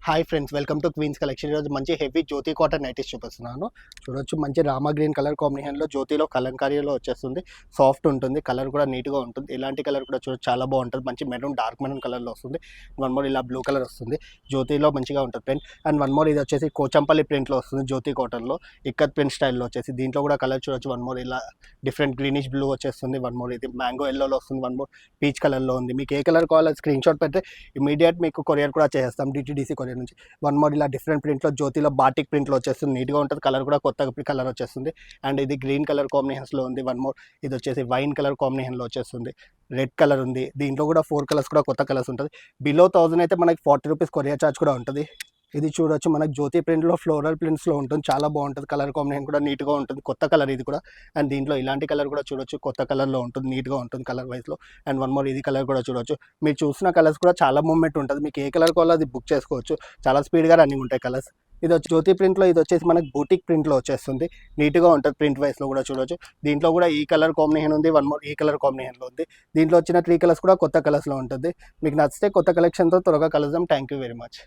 Hi friends, welcome to Queens Collection. ఈరోజు మంచి heavy జ్యోతి cotton nighties చూపిస్తున్నాను. చూడొచ్చు, మంచి రామా గ్రీన్ కలర్ కాంబినేషన్లో జ్యోతిలో కలంకారీలో వచ్చేస్తుంది. సాఫ్ట్ ఉంటుంది, కలర్ కూడా నీట్గా ఉంటుంది. ఇలాంటి కలర్ కూడా చూడొచ్చు, చాలా బాగుంటుంది. మంచి మెరూన్, డార్క్ మెరూన్ కలర్లో వస్తుంది. వన్ మోర్ ఇలా బ్లూ కలర్ వస్తుంది. జ్యోతిలో మంచిగా ఉంటుంది ప్రింట్. అండ్ వన్ మోర్ ఇది వచ్చేసి కోచంపల్లి ప్రింట్లో వస్తుంది. జ్యోతి కాటన్లో ఇక్కత్ ప్రింట్ స్టైల్లో వచ్చేసి దీంట్లో కూడా కలర్ చూడొచ్చు. వన్ మోర్ ఇలా డిఫరెంట్ గ్రీనిష్ బ్లూ వచ్చేస్తుంది. వన్ మోర్ ఇది మ్యాంగో ఎల్లోలో వస్తుంది. వన్ మోర్ పీచ్ కలర్లో ఉంది. మీకు ఏ కలర్ కావాలో స్క్రీన్ షాట్ పెడితే ఇమీడియట్ మీకు కొరియర్ కూడా చేస్తాం, డిటీడీసీ కొరియర్ నుంచి. వన్ మోర్ ఇలా డిఫరెంట్ ప్రింట్లో జ్యోతిలో బాటిక్ ప్రింట్లో వచ్చేస్తుంది. నీట్గా ఉంటుంది. కలర్ కూడా కొత్తగా కలర్ వచ్చేస్తుంది. అండ్ ఇది గ్రీన్ కలర్ కాంబినేషన్స్లో ఉంది. వన్ మోర్ ఇది వచ్చేసి వైన్ కలర్ కాంబినేషన్లో వచ్చేస్తుంది. రెడ్ కలర్ ఉంది. దీంట్లో కూడా 4 కలర్స్ కూడా కొత్త కలర్స్ ఉంటుంది. బిలో 1000 అయితే మనకి 40 రూపీస్ కొరియర్ ఛార్జ్ కూడా ఉంటుంది. ఇది చూడొచ్చు, మనకి జ్యోతి ప్రింట్లో ఫ్లోరల్ ప్రింట్స్లో ఉంటుంది. చాలా బాగుంటుంది. కలర్ కాంబినేషన్ కూడా నీట్గా ఉంటుంది. కొత్త కలర్ ఇది కూడా. అండ్ దీంట్లో ఇలాంటి కలర్ కూడా చూడొచ్చు, కొత్త కలర్లో ఉంటుంది. నీట్గా ఉంటుంది కలర్ వైజ్లో. అండ్ వన్ మోర్ ఇది కలర్ కూడా చూడొచ్చు. మీరు చూసిన కలర్స్ కూడా చాలా మూమెంట్ ఉంటుంది. మీకు ఏ కలర్ కావాలో అది బుక్ చేసుకోవచ్చు. చాలా స్పీడ్గా రన్నింగ్ ఉంటాయి కలర్స్. ఇది వచ్చి జ్యోతి ప్రింట్లో, ఇది వచ్చేసి మనకి బూటిక్ ప్రింట్లో వచ్చేస్తుంది. నీట్గా ఉంటుంది. ప్రింట్ వైస్లో కూడా చూడొచ్చు. దీంట్లో కూడా ఈ కలర్ కాంబినేషన్ ఉంది. వన్ మోర్ ఈ కలర్ కాంబినేషన్లో ఉంది. దీంట్లో వచ్చిన 3 కలర్స్ కూడా కొత్త కలర్స్లో ఉంటుంది. మీకు నచ్చితే కొత్త కలెక్షన్తో త్వరగా కలుద్దాం. Thank you very much.